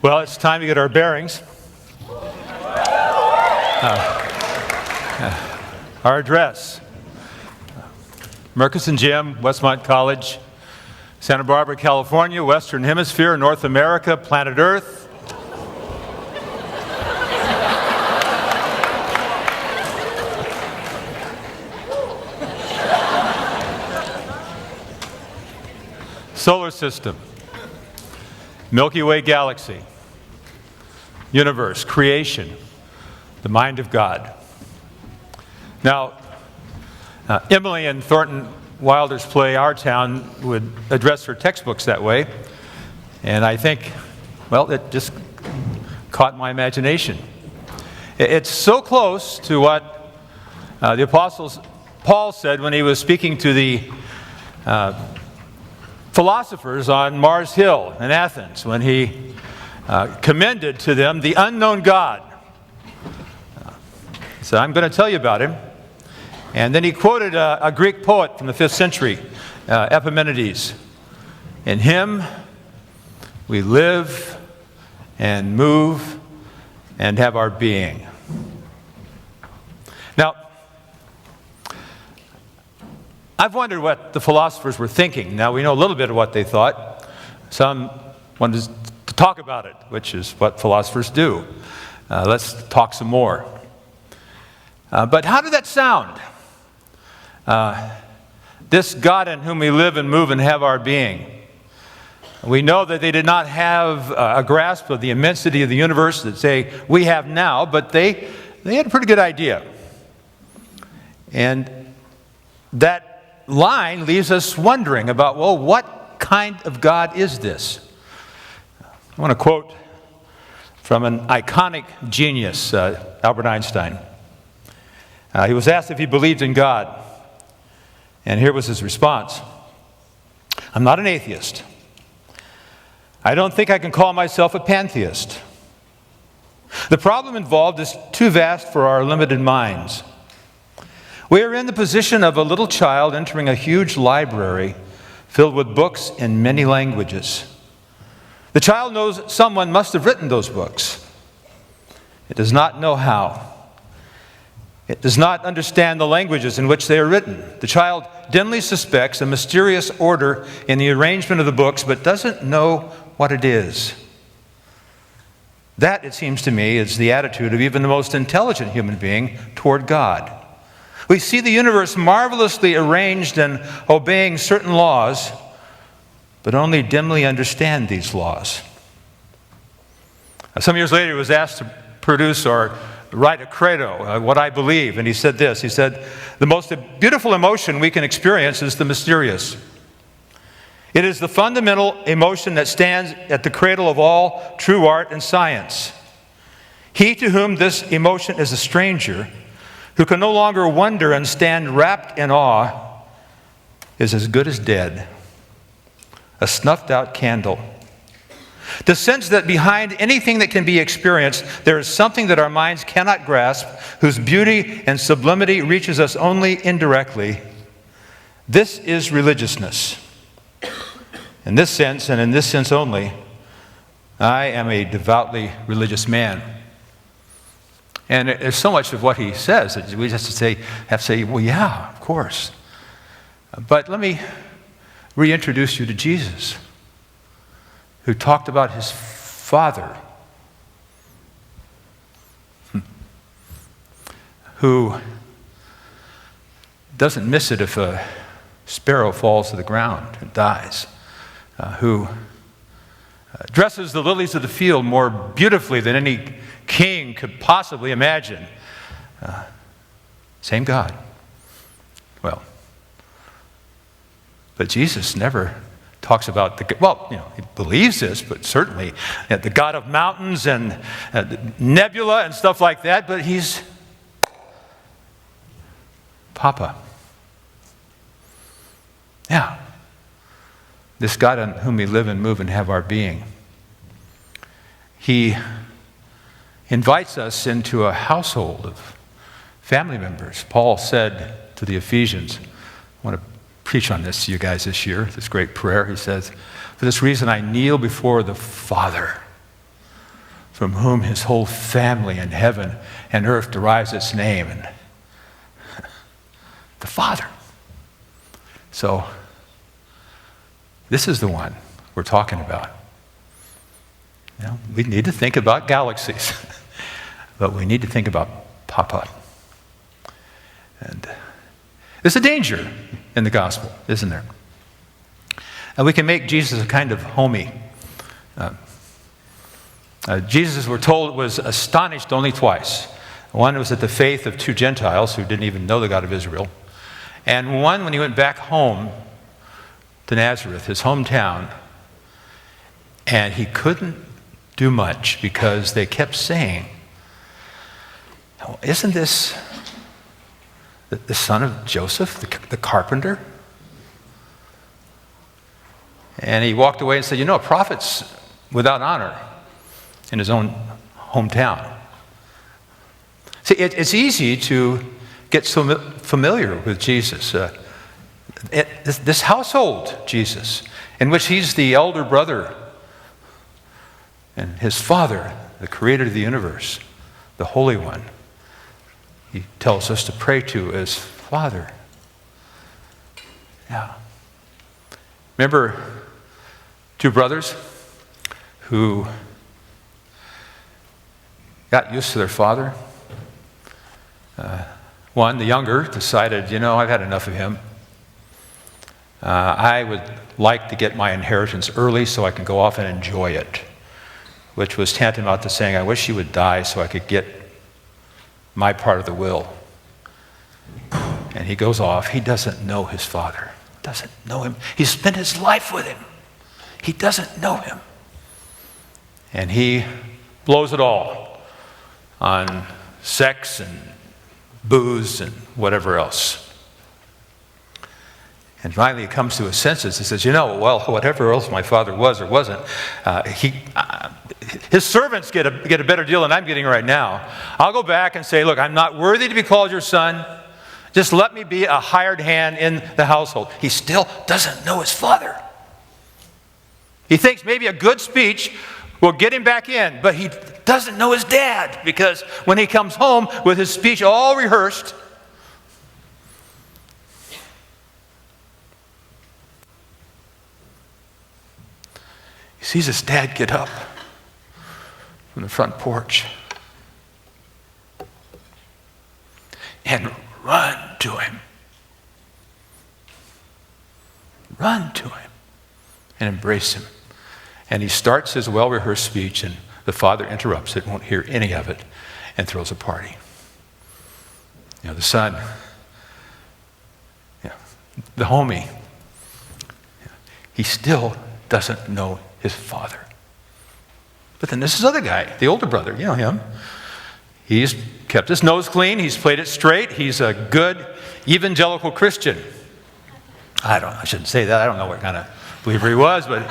Well, it's time to get our bearings. Our address. Marcus and Jim, Westmont College, Santa Barbara, California, Western Hemisphere, North America, planet Earth. Solar system, Milky Way galaxy, universe, creation, the mind of God. Now, Emily in Thornton Wilder's play, Our Town, would address her textbooks that way. And I think, well, it just caught my imagination. It's so close to what the Apostle Paul said when he was speaking to the philosophers on Mars Hill in Athens, when he commended to them the unknown God. So I'm going to tell you about him. And then he quoted a Greek poet from the 5th century, Epimenides. In him we live and move and have our being. Now, I've wondered what the philosophers were thinking. Now, we know a little bit of what they thought. Some wanted to talk about it, which is what philosophers do. Let's talk some more. But how did that sound? This God in whom we live and move and have our being. We know that they did not have a grasp of the immensity of the universe that, say, we have now, but they had a pretty good idea. And that line leaves us wondering about, well, what kind of God is this? I want to quote from an iconic genius, Albert Einstein. He was asked if he believed in God. And here was his response. I'm not an atheist. I don't think I can call myself a pantheist. The problem involved is too vast for our limited minds. We are in the position of a little child entering a huge library filled with books in many languages. The child knows someone must have written those books. It does not know how. It does not understand the languages in which they are written. The child dimly suspects a mysterious order in the arrangement of the books, but doesn't know what it is. That, it seems to me, is the attitude of even the most intelligent human being toward God. We see the universe marvelously arranged and obeying certain laws, but only dimly understand these laws. Some years later, he was asked to produce or write a credo, what I believe, and he said this. He said, the most beautiful emotion we can experience is the mysterious. It is the fundamental emotion that stands at the cradle of all true art and science. He to whom this emotion is a stranger, who can no longer wonder and stand wrapped in awe, is as good as dead, a snuffed-out candle. The sense that behind anything that can be experienced, there is something that our minds cannot grasp, whose beauty and sublimity reaches us only indirectly. This is religiousness. In this sense, and in this sense only, I am a devoutly religious man. And there's so much of what he says that we just have to say, well, yeah, of course. But let me reintroduce you to Jesus, who talked about his Father, who doesn't miss it if a sparrow falls to the ground and dies, who dresses the lilies of the field more beautifully than any king could possibly imagine. Same God. Well, but Jesus never talks about he believes this, but certainly the God of mountains and nebula and stuff like that, but he's Papa. Yeah. This God on whom we live and move and have our being. He invites us into a household of family members. Paul said to the Ephesians, I want to preach on this to you guys this year, this great prayer. He says, for this reason I kneel before the Father from whom his whole family in heaven and earth derives its name, and the Father. So, this is the one we're talking about. You know, we need to think about galaxies, but we need to think about Papa. And there's a danger in the gospel, isn't there? And we can make Jesus a kind of homie. Jesus, we're told, was astonished only twice. One was at the faith of two Gentiles who didn't even know the God of Israel. And one when he went back home to Nazareth, his hometown, and he couldn't do much because they kept saying, isn't this the son of Joseph, the carpenter? And he walked away and said, a prophet's without honor in his own hometown. See, it's easy to get so familiar with Jesus. This household Jesus, in which he's the elder brother, and his Father, the creator of the universe, the Holy One, he tells us to pray to as Father. Yeah. Remember two brothers who got used to their father? One, the younger, decided, I've had enough of him. I would like to get my inheritance early so I can go off and enjoy it, which was tantamount to saying, I wish he would die so I could get my part of the will. And he goes off. He doesn't know his father. Doesn't know him. He spent his life with him. He doesn't know him. And he blows it all on sex and booze and whatever else. And finally he comes to his senses. He says, whatever else my father was or wasn't, his servants get a better deal than I'm getting right now. I'll go back and say, look, I'm not worthy to be called your son. Just let me be a hired hand in the household. He still doesn't know his father. He thinks maybe a good speech will get him back in, but he doesn't know his dad, because when he comes home with his speech all rehearsed, he sees his dad get up from the front porch and run to him. Run to him and embrace him. And he starts his well-rehearsed speech, and the father interrupts it, won't hear any of it, and throws a party. The son, the homie, he still doesn't know his father. But then there's this other guy, the older brother, him. He's kept his nose clean, he's played it straight, he's a good evangelical Christian. I shouldn't say that, I don't know what kind of believer he was, but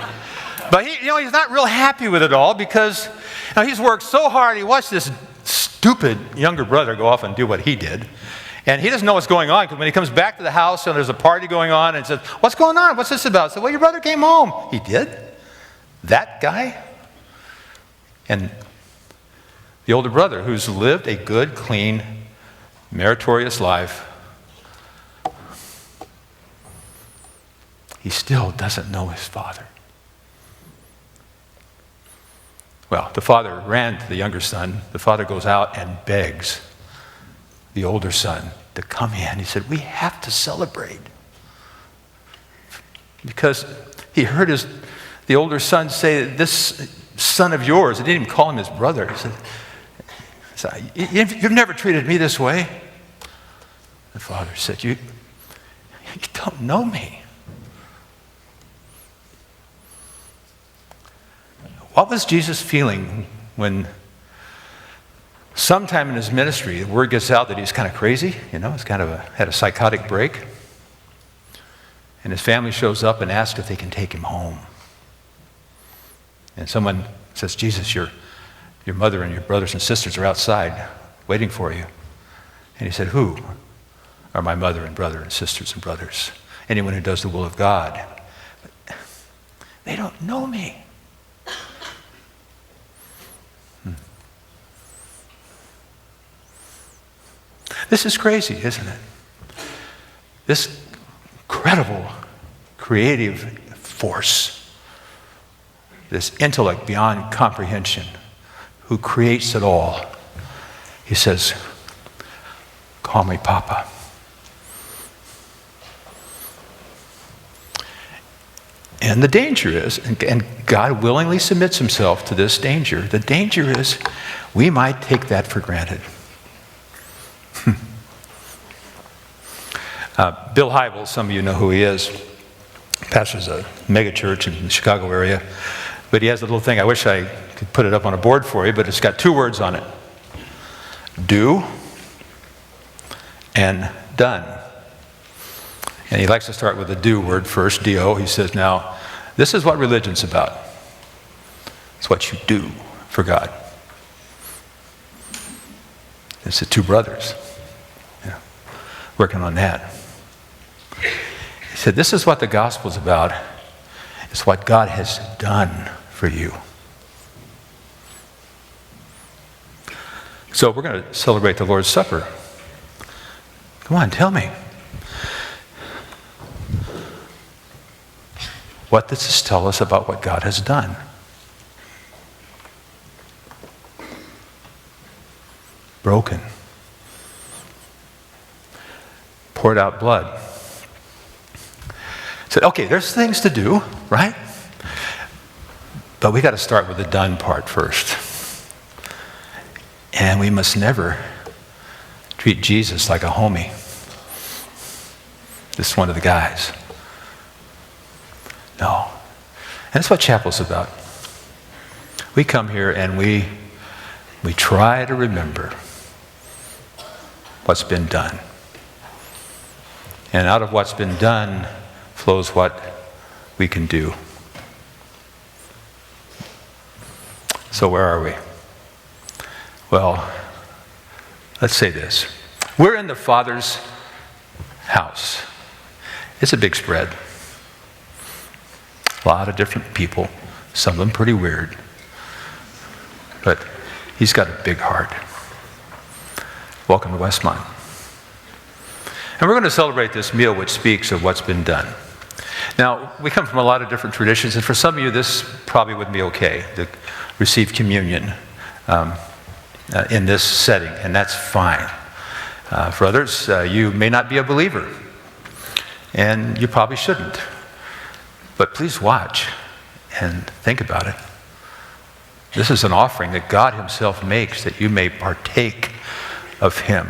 he's not real happy with it all, because he's worked so hard. He watched this stupid younger brother go off and do what he did, and he doesn't know what's going on, because when he comes back to the house and there's a party going on and says, what's going on? What's this about? I said, your brother came home. He did? That guy? And the older brother, who's lived a good, clean, meritorious life, he still doesn't know his father. Well, the father ran to the younger son. The father goes out and begs the older son to come in. He said, we have to celebrate. Because he heard the older son say, this son of yours, he didn't even call him his brother. He said, you've never treated me this way. The father said, you don't know me. What was Jesus feeling when sometime in his ministry, the word gets out that he's kind of crazy, he's kind of had a psychotic break, and his family shows up and asks if they can take him home. And someone says, Jesus, your mother and your brothers and sisters are outside waiting for you. And he said, who are my mother and brother and sisters and brothers? Anyone who does the will of God. But they don't know me. This is crazy, isn't it? This incredible creative force, this intellect beyond comprehension, who creates it all. He says, call me Papa. And the danger is, and God willingly submits himself to this danger, the danger is we might take that for granted. Bill Hybels, some of you know who he is, pastors a mega church in the Chicago area, but he has a little thing, I wish I could put it up on a board for you, but it's got two words on it. Do and done. And he likes to start with the do word first, D-O. He says, now, this is what religion's about. It's what you do for God. It's the two brothers working on that. He said, this is what the gospel's about. It's what God has done for you. So we're going to celebrate the Lord's Supper. Come on, tell me. What does this tell us about what God has done? Broken. Poured out blood. Said, okay, there's things to do, right? But we got to start with the done part first. And we must never treat Jesus like a homie. Just one of the guys. No. And that's what chapel's about. We come here and we try to remember what's been done. And out of what's been done flows what we can do. So where are we? Well, let's say this. We're in the Father's house. It's a big spread. A lot of different people, some of them pretty weird. But he's got a big heart. Welcome to Westmont. And we're going to celebrate this meal which speaks of what's been done. Now, we come from a lot of different traditions, and for some of you this probably would be okay, to receive communion in this setting, and that's fine. For others, you may not be a believer, and you probably shouldn't. But please watch and think about it. This is an offering that God himself makes that you may partake of him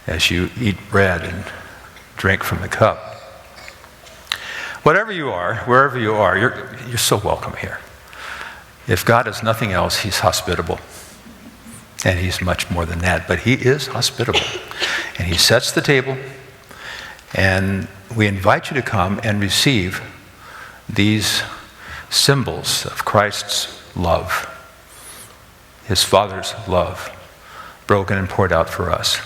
as you eat bread and drink from the cup. Whatever you are, wherever you are, you're so welcome here. If God is nothing else, he's hospitable. And he's much more than that, but he is hospitable. And he sets the table, and we invite you to come and receive these symbols of Christ's love, his Father's love, broken and poured out for us.